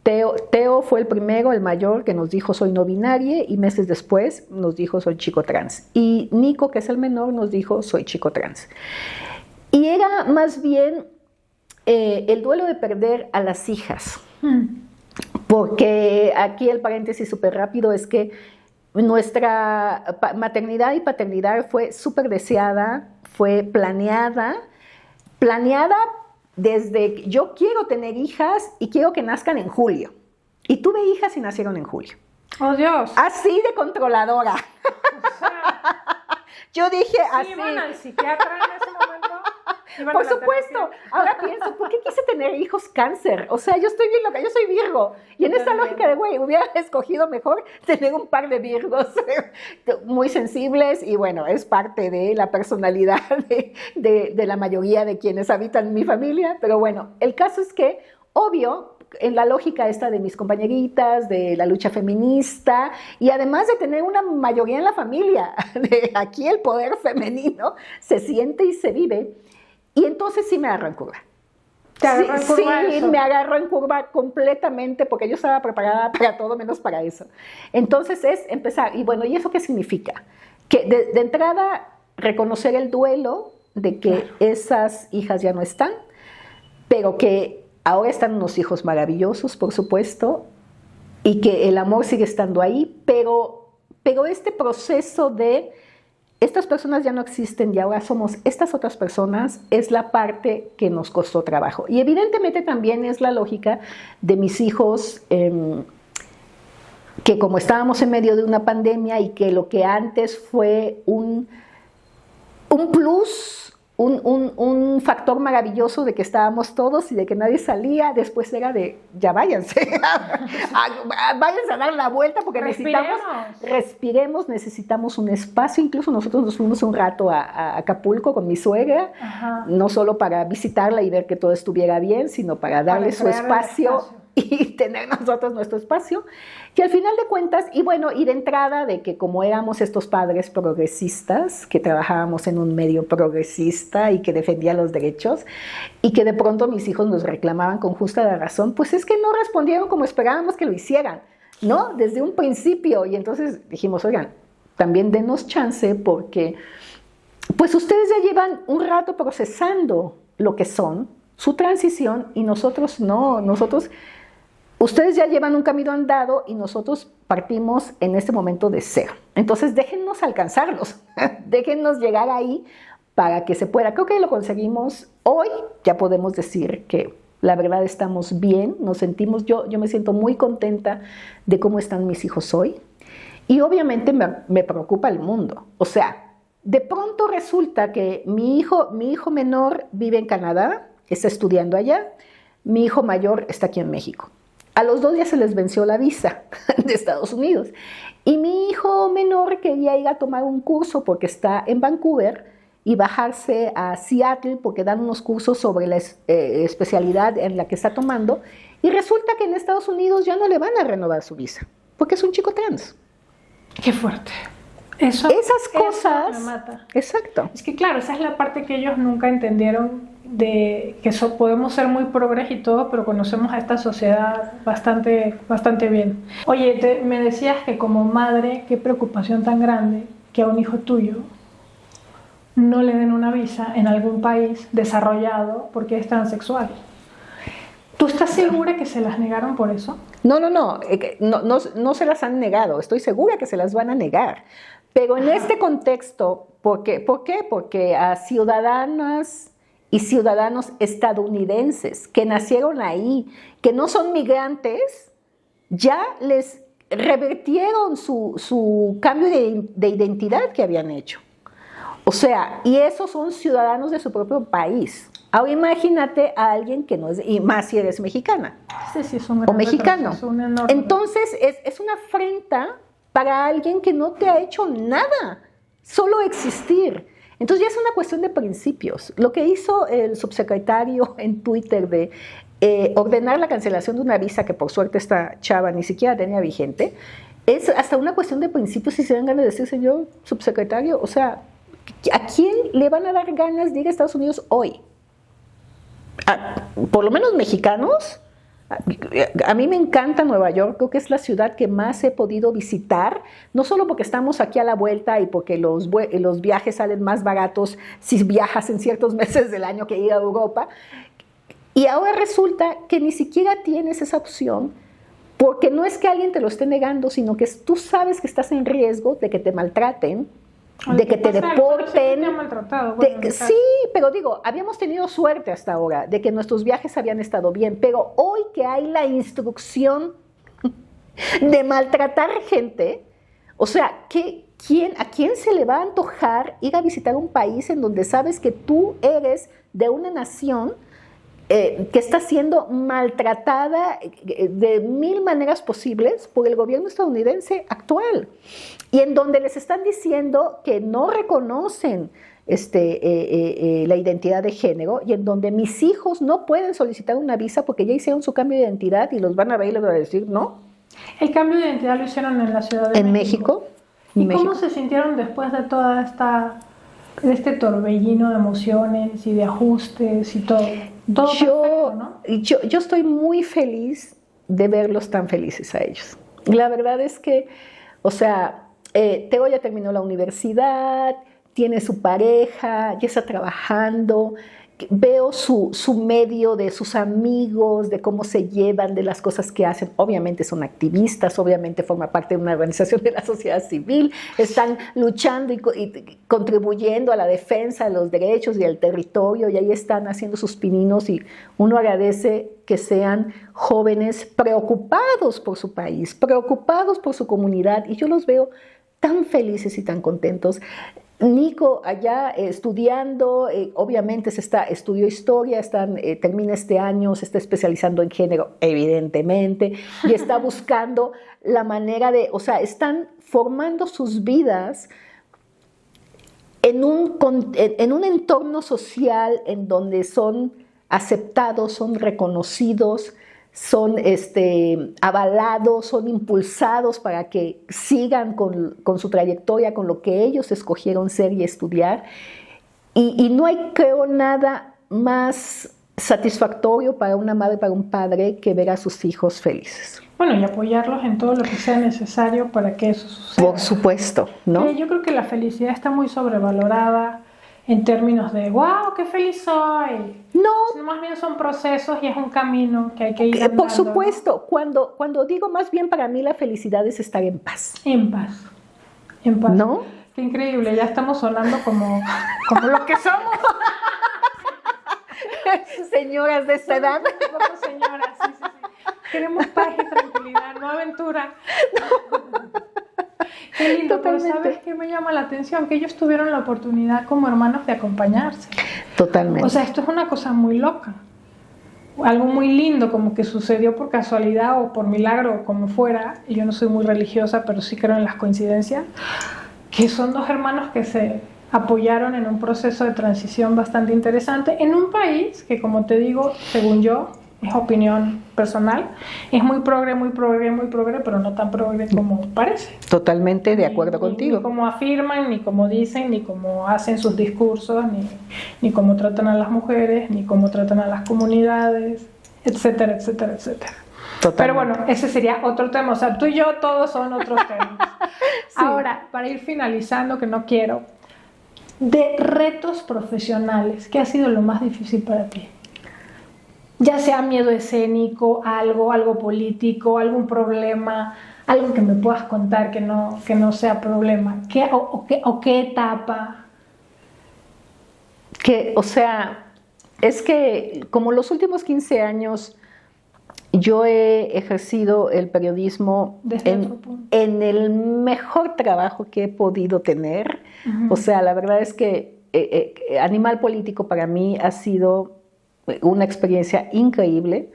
B: Teo fue el primero, el mayor, que nos dijo soy no binaria, y meses después nos dijo soy chico trans. Y Nico, que es el menor, nos dijo soy chico trans. Y era más bien el duelo de perder a las hijas. Porque aquí el paréntesis súper rápido es que nuestra maternidad y paternidad fue súper deseada, fue planeada desde yo quiero tener hijas y quiero que nazcan en julio. Y tuve hijas y nacieron en julio.
A: ¡Oh, Dios!
B: Así de controladora.
A: O sea,
B: yo dije así.
A: ¿Iban al psiquiatra en ese momento?
B: Por supuesto. Ahora pienso, ¿por qué quise tener hijos cáncer? O sea, yo estoy bien loca, yo soy Virgo. Y en esta lógica de, hubiera escogido mejor tener un par de Virgos muy sensibles y bueno, es parte de la personalidad de la mayoría de quienes habitan mi familia. Pero bueno, el caso es que, obvio, en la lógica esta de mis compañeritas, de la lucha feminista, y además de tener una mayoría en la familia, de aquí el poder femenino se siente y se vive, y entonces sí me agarró en curva. Sí, me agarró en curva completamente porque yo estaba preparada para todo menos para eso. Entonces es empezar, y bueno, ¿y eso qué significa? Que de entrada reconocer el duelo de que esas hijas ya no están, pero que ahora están unos hijos maravillosos, por supuesto, y que el amor sigue estando ahí, pero este proceso de estas personas ya no existen y ahora somos estas otras personas es la parte que nos costó trabajo. Y evidentemente también es la lógica de mis hijos, que como estábamos en medio de una pandemia y que lo que antes fue un plus, un factor maravilloso de que estábamos todos y de que nadie salía, después era de, ya váyanse, váyanse a dar la vuelta porque respiremos, necesitamos un espacio. Incluso nosotros nos fuimos un rato a Acapulco con mi suegra, no solo para visitarla y ver que todo estuviera bien, sino para darle su espacio y tener nosotros nuestro espacio. Y al final de cuentas, y bueno, y de entrada de que como éramos estos padres progresistas, que trabajábamos en un medio progresista y que defendía los derechos, y que de pronto mis hijos nos reclamaban con justa razón, pues es que no respondieron como esperábamos que lo hicieran, ¿no? Desde un principio. Y entonces dijimos, oigan, también denos chance porque pues ustedes ya llevan un rato procesando lo que son, su transición, y nosotros no, ustedes ya llevan un camino andado y nosotros partimos en este momento de cero. Entonces déjennos alcanzarlos, déjennos llegar ahí para que se pueda. Creo que lo conseguimos hoy, ya podemos decir que La verdad estamos bien, nos sentimos, yo me siento muy contenta de cómo están mis hijos hoy. Y obviamente me preocupa el mundo. O sea, de pronto resulta que mi hijo menor vive en Canadá, está estudiando allá, mi hijo mayor está aquí en México. A los 2 días se les venció la visa de Estados Unidos. Y mi hijo menor quería ir a tomar un curso porque está en Vancouver y bajarse a Seattle porque dan unos cursos sobre la especialidad en la que está tomando. Y resulta que en Estados Unidos ya no le van a renovar su visa porque es un chico trans.
A: Qué fuerte.
B: Esas cosas.
A: Eso me mata.
B: Exacto.
A: Es que claro, esa es la parte que ellos nunca entendieron de que podemos ser muy progres y todo, pero conocemos a esta sociedad bastante bien. Oye, me decías que como madre, qué preocupación tan grande que a un hijo tuyo no le den una visa en algún país desarrollado porque es transexual. ¿Tú estás segura que se las negaron por eso?
B: No se las han negado, estoy segura que se las van a negar. Pero en este contexto, ¿por qué? Porque a ciudadanas y ciudadanos estadounidenses que nacieron ahí, que no son migrantes, ya les revertieron su cambio de identidad que habían hecho. O sea, y esos son ciudadanos de su propio país. Ahora imagínate a alguien que no es, y más si eres mexicana
A: sí, es un gran
B: o mexicano.
A: Es un enorme.
B: Entonces es una afrenta para alguien que no te ha hecho nada, solo existir. Entonces ya es una cuestión de principios. Lo que hizo el subsecretario en Twitter de ordenar la cancelación de una visa que por suerte esta chava ni siquiera tenía vigente, es hasta una cuestión de principios y se dan ganas de decir, señor subsecretario, o sea, ¿a quién le van a dar ganas de ir a Estados Unidos hoy? Por lo menos mexicanos. A mí me encanta Nueva York, creo que es la ciudad que más he podido visitar, no solo porque estamos aquí a la vuelta y porque los viajes salen más baratos si viajas en ciertos meses del año que ir a Europa, y ahora resulta que ni siquiera tienes esa opción, porque no es que alguien te lo esté negando, sino que tú sabes que estás en riesgo de que te maltraten, de que te deporten. Sí, pero digo, habíamos tenido suerte hasta ahora de que nuestros viajes habían estado bien, pero hoy que hay la instrucción de maltratar gente, o sea, ¿a quién se le va a antojar ir a visitar un país en donde sabes que tú eres de una nación que está siendo maltratada de 1000 maneras posibles por el gobierno estadounidense actual, y en donde les están diciendo que no reconocen la identidad de género, y en donde mis hijos no pueden solicitar una visa porque ya hicieron su cambio de identidad y los van a ver y les van a decir no?
A: El cambio de identidad lo hicieron en la Ciudad de México. ¿Y cómo se sintieron después de toda este torbellino de emociones y de ajustes y todo? Perfecto, ¿no?
B: Yo estoy muy feliz de verlos tan felices a ellos. La verdad es que, o sea, Teo ya terminó la universidad, tiene su pareja, ya está trabajando, veo su medio de sus amigos, de cómo se llevan, de las cosas que hacen. Obviamente son activistas, obviamente forman parte de una organización de la sociedad civil, están luchando y contribuyendo a la defensa de los derechos y del territorio, y ahí están haciendo sus pininos, y uno agradece que sean jóvenes preocupados por su país, preocupados por su comunidad, y yo los veo tan felices y tan contentos. Nico allá estudiando, obviamente estudió historia, termina este año, se está especializando en género, evidentemente, y está buscando la manera o sea, están formando sus vidas en un entorno social en donde son aceptados, son reconocidos, son avalados, son impulsados para que sigan con su trayectoria, con lo que ellos escogieron ser y estudiar. Y no hay, creo, nada más satisfactorio para una madre, para un padre, que ver a sus hijos felices.
A: Bueno, y apoyarlos en todo lo que sea necesario para que eso suceda.
B: Por supuesto, ¿no?
A: Yo creo que la felicidad está muy sobrevalorada en términos de ¡wow, qué feliz soy!
B: No.
A: Más bien son procesos y es un camino que hay que ir andando.
B: Por supuesto, cuando digo más bien, para mí la felicidad es estar en paz.
A: En paz. ¿No? Qué increíble, ya estamos sonando como lo que somos.
B: señoras de esta edad.
A: Somos señoras, sí. Queremos paz y tranquilidad, no aventura. Qué lindo. Totalmente. Pero ¿sabes qué me llama la atención? Que ellos tuvieron la oportunidad como hermanos de acompañarse.
B: Totalmente.
A: O sea, esto es una cosa muy loca. Algo muy lindo, como que sucedió por casualidad o por milagro o como fuera. Y yo no soy muy religiosa, pero sí creo en las coincidencias. Que son dos hermanos que se apoyaron en un proceso de transición bastante interesante en un país que, como te digo, según yo, es opinión personal, es muy progre, pero no tan progre como parece.
B: Totalmente de acuerdo contigo.
A: Ni como afirman, ni como dicen, ni como hacen sus discursos, ni cómo tratan a las mujeres, ni cómo tratan a las comunidades, etcétera. Totalmente. Pero bueno, ese sería otro tema. O sea, tú y yo todos son otros temas. Sí. Ahora, para ir finalizando, que no quiero, de retos profesionales, ¿qué ha sido lo más difícil para ti? Ya sea miedo escénico, algo político, algún problema, algo que me puedas contar que no sea problema. ¿Qué etapa?
B: O sea, es que como los últimos 15 años yo he ejercido el periodismo en el mejor trabajo que he podido tener. Uh-huh. O sea, la verdad es que Animal Político para mí ha sido una experiencia increíble.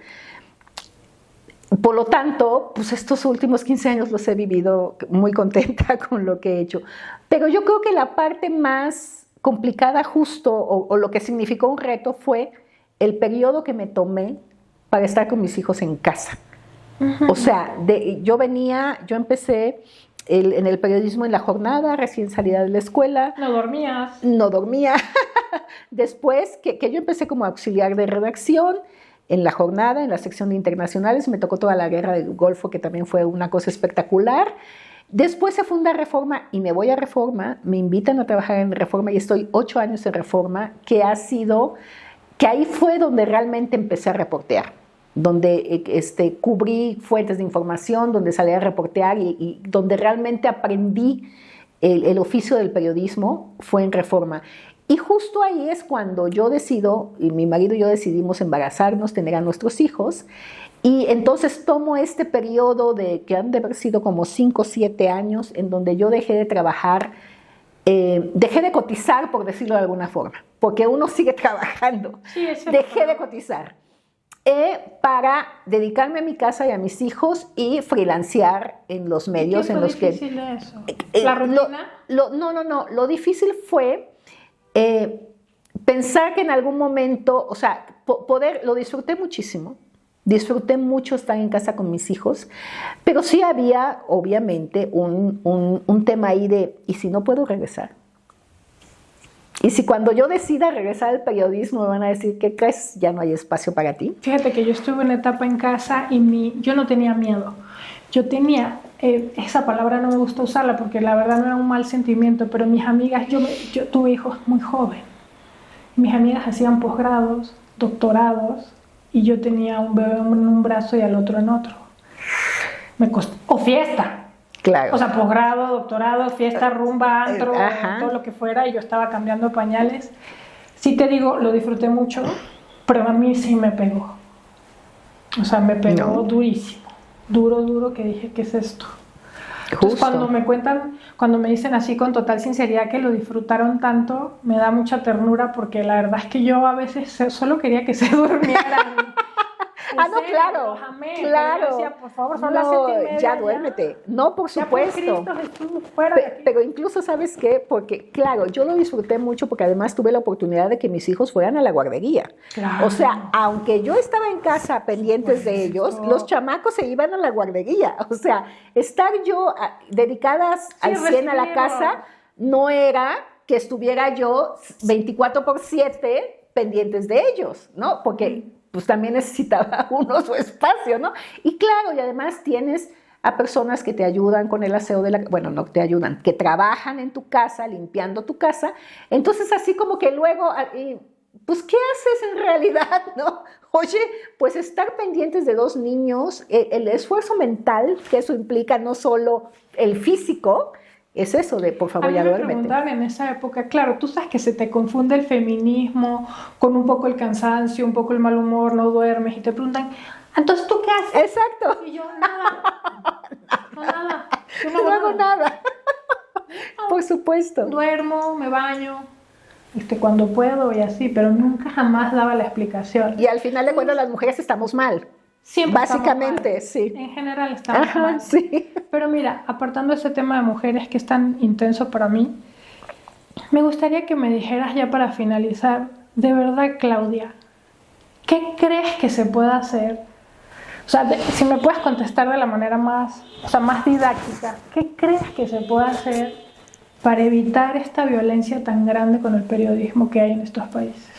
B: Por lo tanto, pues estos últimos 15 años los he vivido muy contenta con lo que he hecho. Pero yo creo que la parte más complicada justo, o lo que significó un reto, fue el periodo que me tomé para estar con mis hijos en casa. Uh-huh. O sea, yo empecé en el periodismo en La Jornada, recién salida de la escuela.
A: ¿No dormías?
B: No dormía. Después que yo empecé como auxiliar de redacción en La Jornada, en la sección de internacionales, me tocó toda la guerra del Golfo, que también fue una cosa espectacular. Después se funda Reforma y me voy a Reforma, me invitan a trabajar en Reforma y estoy 8 años en Reforma, que ahí fue donde realmente empecé a reportear, donde cubrí fuentes de información, donde salí a reportear y donde realmente aprendí el oficio del periodismo, fue en Reforma. Y justo ahí es cuando yo decido, y mi marido y yo decidimos embarazarnos, tener a nuestros hijos, y entonces tomo este periodo que han de haber sido como 5 o 7 años, en donde yo dejé de trabajar, dejé de cotizar, por decirlo de alguna forma, porque uno sigue trabajando.
A: Sí,
B: dejé de cotizar para dedicarme a mi casa y a mis hijos y freelancear en los medios.
A: ¿Qué fue difícil eso? ¿La rutina?
B: No. Lo difícil fue pensar que en algún momento, o sea, lo disfruté muchísimo. Disfruté mucho estar en casa con mis hijos, pero sí había, obviamente, un tema ahí de, ¿y si no puedo regresar? Y si cuando yo decida regresar al periodismo me van a decir, ¿qué crees? Ya no hay espacio para ti.
A: Fíjate que yo estuve en una etapa en casa y yo no tenía miedo. Yo tenía, esa palabra no me gusta usarla porque la verdad no era un mal sentimiento, pero mis amigas, yo tuve hijos muy joven. Mis amigas hacían posgrados, doctorados, y yo tenía un bebé en un brazo y al otro en otro. Me costó, o fiesta.
B: Claro.
A: O sea, posgrado, doctorado, fiesta, rumba, antro, todo lo que fuera, y yo estaba cambiando pañales. Sí te digo, lo disfruté mucho, pero a mí sí me pegó. O sea, me pegó durísimo. Duro, que dije, ¿qué es esto? Entonces, cuando me dicen así con total sinceridad que lo disfrutaron tanto, me da mucha ternura porque la verdad es que yo a veces solo quería que se durmieran.
B: No, claro,
A: los amé,
B: claro.
A: Yo decía, por favor, son las 7:30.
B: Ya duérmete. No, por supuesto.
A: Ya por Cristo Jesús, fuera de aquí.
B: Pero incluso, ¿sabes qué? Porque, claro, yo lo disfruté mucho porque además tuve la oportunidad de que mis hijos fueran a la guardería.
A: Claro.
B: O sea, aunque yo estaba en casa pendientes de ellos, los chamacos se iban a la guardería. O sea, estar yo dedicadas al 100 a la casa no era que estuviera yo 24/7 pendientes de ellos, ¿no? Porque pues también necesitaba uno su espacio, ¿no? Y claro, y además tienes a personas que te ayudan con el aseo no te ayudan, que trabajan en tu casa, limpiando tu casa. Entonces, así como que luego, pues, ¿qué haces en realidad, no? Oye, pues estar pendientes de 2 niños, el esfuerzo mental que eso implica, no solo el físico, es eso de por favor
A: a mí
B: ya
A: me
B: duérmete.
A: preguntaban en esa época, claro, tú sabes que se te confunde el feminismo con un poco el cansancio, un poco el mal humor, no duermes, y te preguntan, entonces ¿tú qué haces?
B: Exacto.
A: Y yo, nada, no nada, yo
B: No hago nada. Por supuesto.
A: Duermo, me baño, cuando puedo y así, pero nunca jamás daba la explicación.
B: Y al final de cuentas las mujeres estamos mal.
A: Siempre
B: básicamente,
A: estamos mal.
B: sí.
A: En general estamos mal.
B: Sí.
A: Pero mira, apartando ese tema de mujeres que es tan intenso para mí, me gustaría que me dijeras ya para finalizar, de verdad, Claudia, ¿qué crees que se pueda hacer? O sea, si me puedes contestar de la manera más didáctica, ¿qué crees que se puede hacer para evitar esta violencia tan grande con el periodismo que hay en estos países?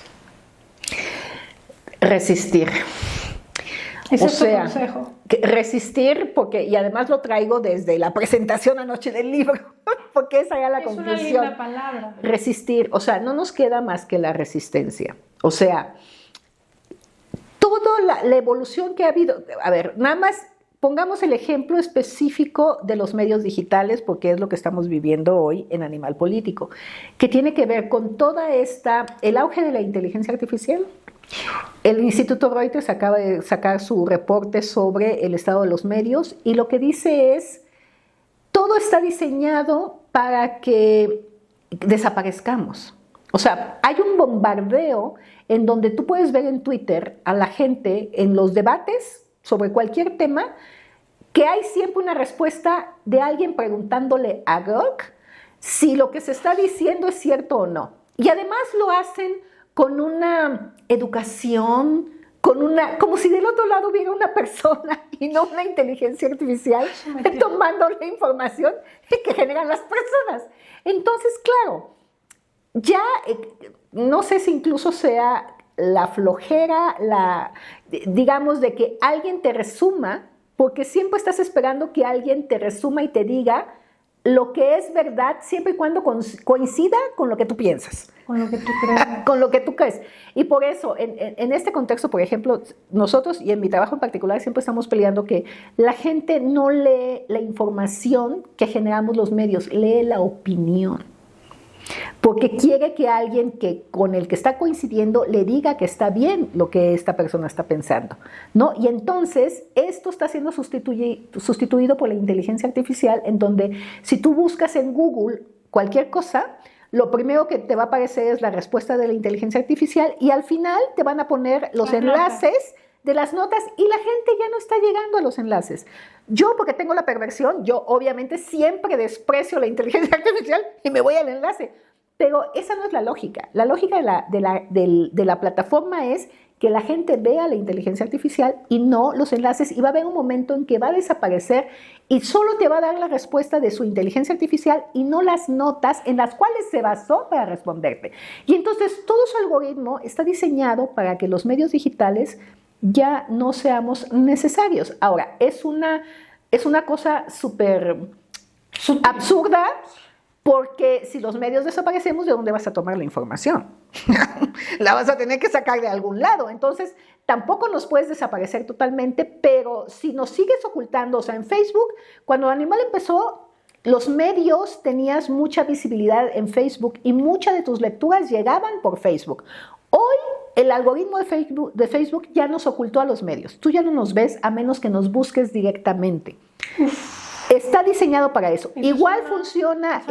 B: Resistir.
A: Ese es tu consejo.
B: Resistir, y además lo traigo desde la presentación anoche del libro, porque esa era la conclusión.
A: Es una linda palabra.
B: Resistir, o sea, no nos queda más que la resistencia. O sea, toda la evolución que ha habido, a ver, nada más pongamos el ejemplo específico de los medios digitales, porque es lo que estamos viviendo hoy en Animal Político, que tiene que ver con el auge de la inteligencia artificial. El Instituto Reuters acaba de sacar su reporte sobre el estado de los medios y lo que dice es, todo está diseñado para que desaparezcamos. O sea, hay un bombardeo en donde tú puedes ver en Twitter a la gente en los debates sobre cualquier tema, que hay siempre una respuesta de alguien preguntándole a Grok si lo que se está diciendo es cierto o no. Y además lo hacen con una educación, como si del otro lado hubiera una persona y no una inteligencia artificial tomando la información que generan las personas. Entonces, claro, ya no sé si incluso sea la flojera, digamos, de que alguien te resuma, porque siempre estás esperando que alguien te resuma y te diga lo que es verdad, siempre y cuando coincida con lo que tú piensas.
A: Con lo que tú crees.
B: Con lo que tú crees. Y por eso, en este contexto, por ejemplo, nosotros, y en mi trabajo en particular, siempre estamos peleando que la gente no lee la información que generamos los medios, lee la opinión. Porque quiere que alguien con el que está coincidiendo le diga que está bien lo que esta persona está pensando, ¿no? Y entonces esto está siendo sustituido por la inteligencia artificial, en donde si tú buscas en Google cualquier cosa, lo primero que te va a aparecer es la respuesta de la inteligencia artificial y al final te van a poner los enlaces de las notas y la gente ya no está llegando a los enlaces. Yo, porque tengo la perversión, yo obviamente siempre desprecio la inteligencia artificial y me voy al enlace. Pero esa no es la lógica. La lógica de la plataforma es que la gente vea la inteligencia artificial y no los enlaces, y va a haber un momento en que va a desaparecer y solo te va a dar la respuesta de su inteligencia artificial y no las notas en las cuales se basó para responderte. Y entonces todo su algoritmo está diseñado para que los medios digitales ya no seamos necesarios. Ahora, es una cosa súper absurda, porque si los medios desaparecemos, ¿de dónde vas a tomar la información? La vas a tener que sacar de algún lado. Entonces, tampoco nos puedes desaparecer totalmente, pero si nos sigues ocultando, o sea, en Facebook, cuando Animal empezó, los medios tenías mucha visibilidad en Facebook y muchas de tus lecturas llegaban por Facebook. Hoy, el algoritmo de Facebook ya nos ocultó a los medios. Tú ya no nos ves a menos que nos busques directamente. Está diseñado para eso. Igual funciona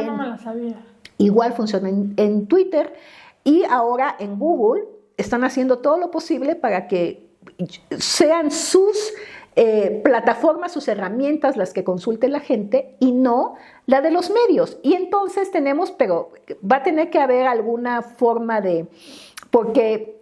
B: en Twitter, y ahora en Google están haciendo todo lo posible para que sean sus plataformas, sus herramientas las que consulte la gente y no la de los medios. Y entonces pero va a tener que haber alguna forma porque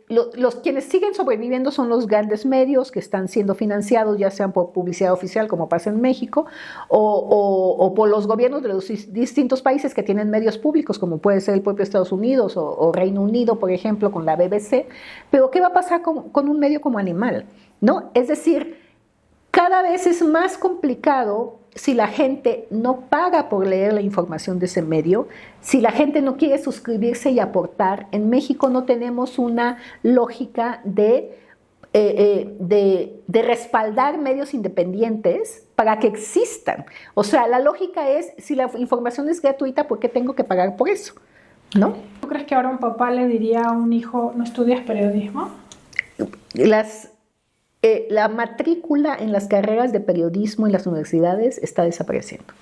B: quienes siguen sobreviviendo son los grandes medios que están siendo financiados, ya sean por publicidad oficial, como pasa en México, o por los gobiernos de los distintos países que tienen medios públicos, como puede ser el propio Estados Unidos o Reino Unido, por ejemplo, con la BBC. Pero ¿qué va a pasar con un medio como Animal? ¿No? Es decir, cada vez es más complicado si la gente no paga por leer la información de ese medio, si la gente no quiere suscribirse y aportar. En México no tenemos una lógica de de respaldar medios independientes para que existan. O sea, la lógica es, si la información es gratuita, ¿por qué tengo que pagar por eso? ¿No?
A: ¿Tú crees que ahora un papá le diría a un hijo, no estudias periodismo?
B: La matrícula en las carreras de periodismo en las universidades está desapareciendo.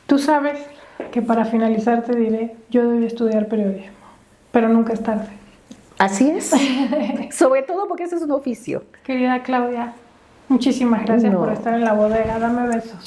A: Tú sabes que para finalizar te diré, yo debí estudiar periodismo, pero nunca es tarde.
B: Así es, sobre todo porque ese es un oficio.
A: Querida Claudia, muchísimas gracias por estar en la bodega, dame besos.